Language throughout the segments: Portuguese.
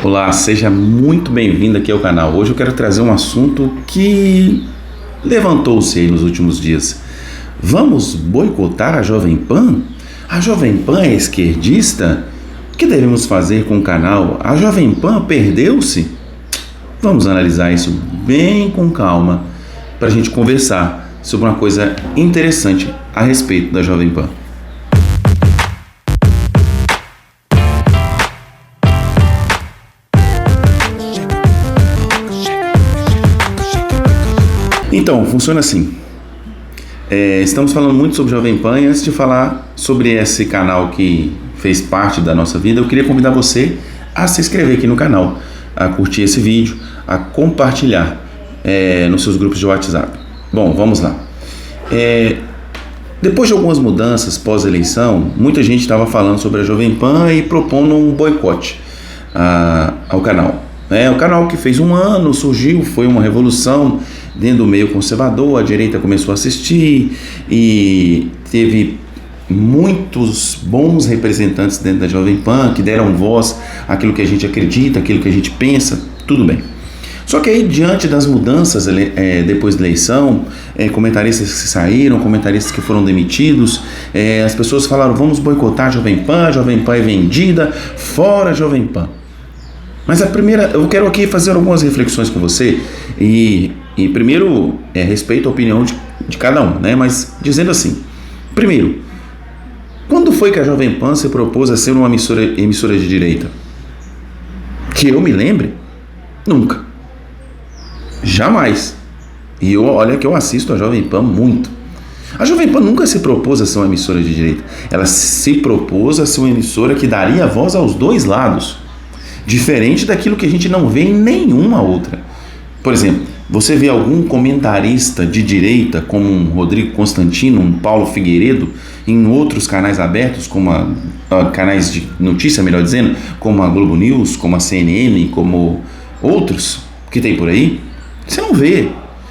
Olá, seja muito bem-vindo aqui ao canal. Hoje eu quero trazer um assunto que levantou-se aí nos últimos dias. Vamos boicotar a Jovem Pan? A Jovem Pan é esquerdista? O que devemos fazer com o canal? A Jovem Pan perdeu-se? Vamos analisar isso bem com calma para a gente conversar sobre uma coisa interessante a respeito da Jovem Pan. Então, funciona assim. Estamos falando muito sobre Jovem Pan e antes de falar sobre esse canal que fez parte da nossa vida, eu queria convidar você a se inscrever aqui no canal, a curtir esse vídeo, a compartilhar nos seus grupos de WhatsApp. Bom, vamos lá. Depois de algumas mudanças pós-eleição, muita gente estava falando sobre a Jovem Pan e propondo um boicote ao canal. O canal que fez um ano, surgiu, foi uma revolução dentro do meio conservador, a direita começou a assistir e teve muitos bons representantes dentro da Jovem Pan que deram voz àquilo que a gente acredita, àquilo que a gente pensa, tudo bem. Só que aí, diante das mudanças depois da eleição, comentaristas que saíram, comentaristas que foram demitidos, as pessoas falaram, vamos boicotar a Jovem Pan é vendida, fora a Jovem Pan. Mas eu quero aqui fazer algumas reflexões com você e primeiro, respeito a opinião de cada um, né? Mas dizendo assim, primeiro, quando foi que a Jovem Pan se propôs a ser uma emissora de direita? Que eu me lembre? Nunca. Jamais. E olha que eu assisto a Jovem Pan muito. A Jovem Pan nunca se propôs a ser uma emissora de direita. Ela se propôs a ser uma emissora que daria voz aos dois lados. Diferente daquilo que a gente não vê em nenhuma outra. Por exemplo, você vê algum comentarista de direita, como um Rodrigo Constantino, um Paulo Figueiredo, em outros canais abertos, como canais de notícia, melhor dizendo, como a Globo News, como a CNN, como outros que tem por aí? Você não vê.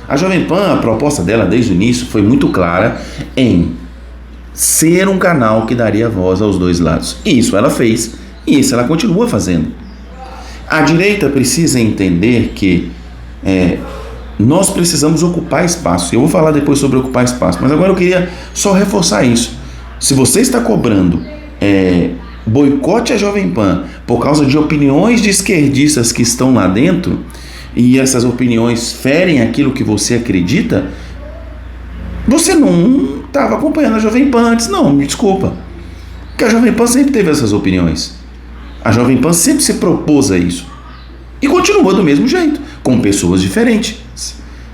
A Jovem Pan, a proposta dela desde o início foi muito clara em ser um canal que daria voz aos dois lados. E isso ela fez, e isso ela continua fazendo. A direita precisa entender que nós precisamos ocupar espaço. Eu vou falar depois sobre ocupar espaço, mas agora eu queria só reforçar isso. Se você está cobrando boicote à Jovem Pan por causa de opiniões de esquerdistas que estão lá dentro, e essas opiniões ferem aquilo que você acredita, você não estava acompanhando a Jovem Pan antes, não, me desculpa. Porque a Jovem Pan sempre teve essas opiniões. A Jovem Pan sempre se propôs a isso. E continua do mesmo jeito, com pessoas diferentes.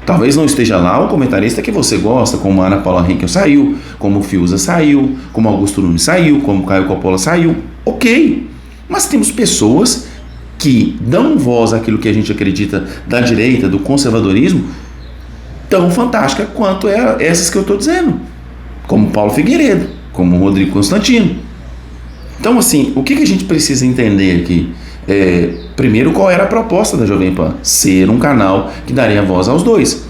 Talvez não esteja lá o comentarista que você gosta, como a Ana Paula Henkel saiu, como o Fiuza saiu, como Augusto Nunes saiu, como o Caio Coppola saiu. Ok. Mas temos pessoas que dão voz àquilo que a gente acredita da direita, do conservadorismo, tão fantástica quanto essas que eu estou dizendo. Como Paulo Figueiredo, como Rodrigo Constantino. Então, assim, o que a gente precisa entender aqui? Primeiro, qual era a proposta da Jovem Pan? Ser um canal que daria voz aos dois.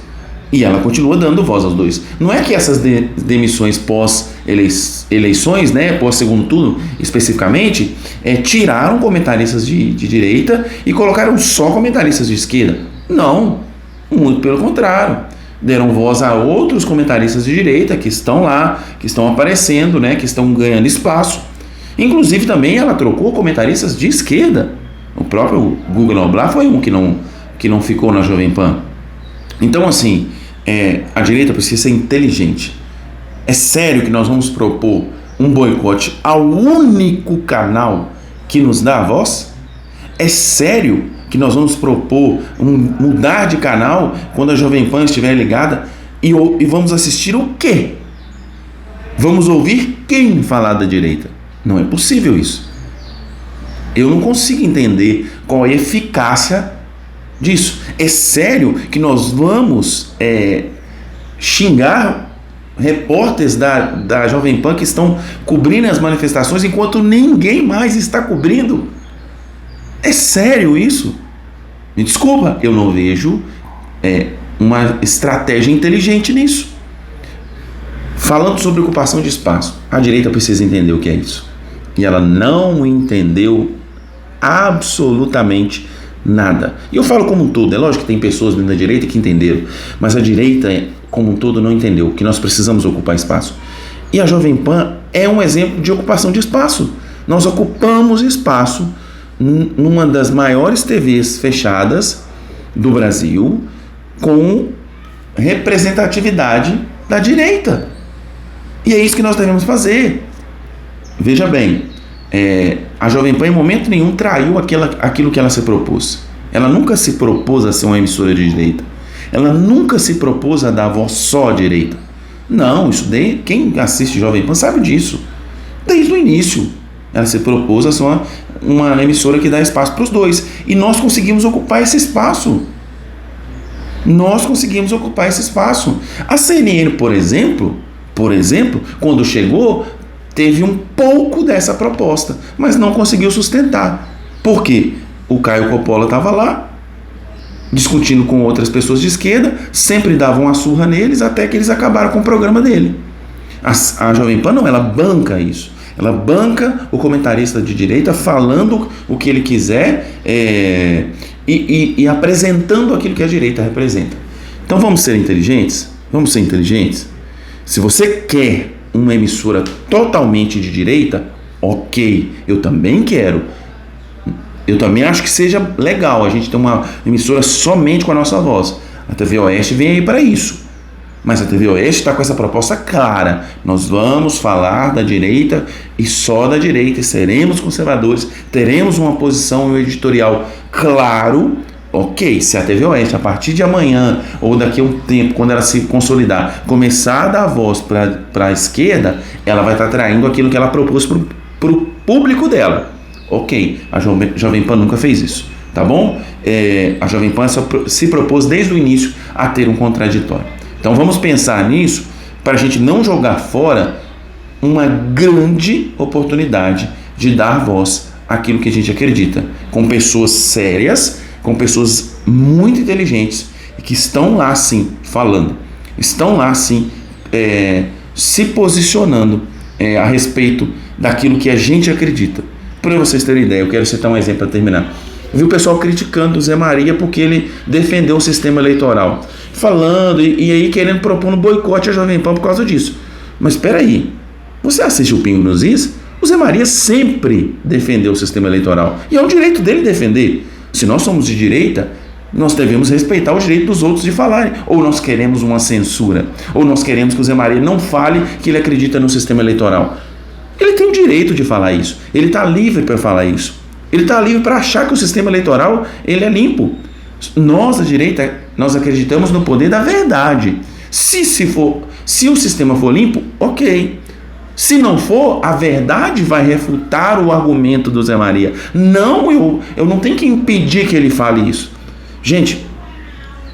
E ela continua dando voz aos dois. Não é que essas demissões pós-eleições, né, pós-segundo turno especificamente, tiraram comentaristas de direita e colocaram só comentaristas de esquerda. Não, muito pelo contrário. Deram voz a outros comentaristas de direita que estão lá, que estão aparecendo, né, que estão ganhando espaço. Inclusive também ela trocou comentaristas de esquerda. O próprio Guga Noblar foi um que não ficou na Jovem Pan. Então, assim, a direita precisa ser inteligente. É sério que nós vamos propor um boicote ao único canal que nos dá a voz? É sério que nós vamos propor mudar de canal quando a Jovem Pan estiver ligada e vamos assistir o quê? Vamos ouvir quem falar da direita? Não é possível isso. Eu não consigo entender qual é a eficácia disso. É sério que nós vamos xingar repórteres da Jovem Pan que estão cobrindo as manifestações enquanto ninguém mais está cobrindo? É sério isso? Me desculpa, eu não vejo uma estratégia inteligente nisso. Falando sobre ocupação de espaço, a direita precisa entender o que é isso. E ela não entendeu absolutamente nada. E eu falo como um todo, é lógico que tem pessoas dentro da direita que entenderam, mas a direita como um todo não entendeu que nós precisamos ocupar espaço. E a Jovem Pan é um exemplo de ocupação de espaço. Nós ocupamos espaço numa das maiores TVs fechadas do Brasil, com representatividade da direita. E é isso que nós devemos fazer. Veja bem, a Jovem Pan em momento nenhum traiu aquilo que ela se propôs. Ela nunca se propôs a ser uma emissora de direita. Ela nunca se propôs a dar voz só à direita. Não, quem assiste Jovem Pan sabe disso. Desde o início, ela se propôs a ser uma emissora que dá espaço para os dois. E nós conseguimos ocupar esse espaço. A CNN, por exemplo, quando chegou, teve um pouco dessa proposta, mas não conseguiu sustentar. Por quê? O Caio Coppola estava lá, discutindo com outras pessoas de esquerda, sempre davam uma surra neles, até que eles acabaram com o programa dele. A Jovem Pan não, ela banca isso. Ela banca o comentarista de direita falando o que ele quiser e apresentando aquilo que a direita representa. Então vamos ser inteligentes? Se você quer uma emissora totalmente de direita, ok, eu também quero. Eu também acho que seja legal a gente ter uma emissora somente com a nossa voz. A TV Oeste vem aí para isso. Mas a TV Oeste está com essa proposta clara. Nós vamos falar da direita e só da direita. E seremos conservadores. Teremos uma posição editorial claro. Ok, se a TV Oeste, a partir de amanhã ou daqui a um tempo, quando ela se consolidar, começar a dar voz para a esquerda, ela vai estar traindo aquilo que ela propôs para o público dela. Ok, a Jovem Pan nunca fez isso, tá bom? A Jovem Pan se propôs desde o início a ter um contraditório. Então vamos pensar nisso para a gente não jogar fora uma grande oportunidade de dar voz àquilo que a gente acredita, com pessoas sérias, com pessoas muito inteligentes e que estão lá sim falando, estão lá sim se posicionando a respeito daquilo que a gente acredita. Para vocês terem ideia, eu quero citar um exemplo para terminar. Eu vi o pessoal criticando o Zé Maria porque ele defendeu o sistema eleitoral, falando e aí querendo propor um boicote à Jovem Pan por causa disso. Mas espera aí, você assiste o Pingo nos Is? O Zé Maria sempre defendeu o sistema eleitoral e é o direito dele defender. Se nós somos de direita, nós devemos respeitar o direito dos outros de falarem. Ou nós queremos uma censura, ou nós queremos que o Zé Maria não fale que ele acredita no sistema eleitoral. Ele tem o direito de falar isso. Ele está livre para falar isso. Ele está livre para achar que o sistema eleitoral ele é limpo. Nós, da direita, nós acreditamos no poder da verdade. Se o sistema for limpo, ok. Se não for, a verdade vai refutar o argumento do Zé Maria. Não, eu não tenho que impedir que ele fale isso. Gente,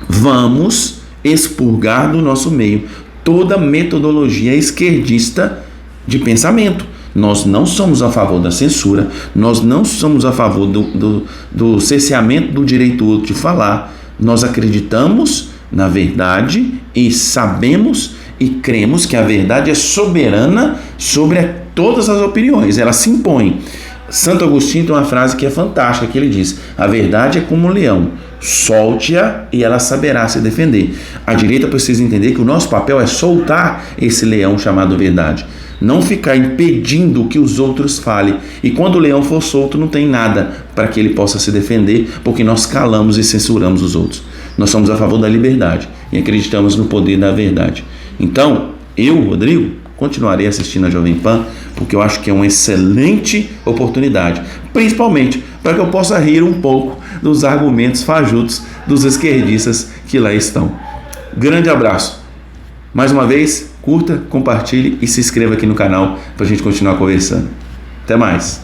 vamos expurgar do nosso meio toda metodologia esquerdista de pensamento. Nós não somos a favor da censura, nós não somos a favor do cerceamento do direito do outro de falar. Nós acreditamos na verdade e sabemos e cremos que a verdade é soberana sobre todas as opiniões, ela se impõe. Santo Agostinho tem uma frase que é fantástica, que ele diz: a verdade é como um leão, solte-a e ela saberá se defender. A direita precisa entender que o nosso papel é soltar esse leão chamado verdade, não ficar impedindo que os outros falem. E quando o leão for solto, não tem nada para que ele possa se defender, porque nós calamos e censuramos os outros. Nós somos a favor da liberdade e acreditamos no poder da verdade. Então, eu, Rodrigo, continuarei assistindo a Jovem Pan, porque eu acho que é uma excelente oportunidade, principalmente para que eu possa rir um pouco dos argumentos fajutos dos esquerdistas que lá estão. Grande abraço. Mais uma vez, curta, compartilhe e se inscreva aqui no canal para a gente continuar conversando. Até mais.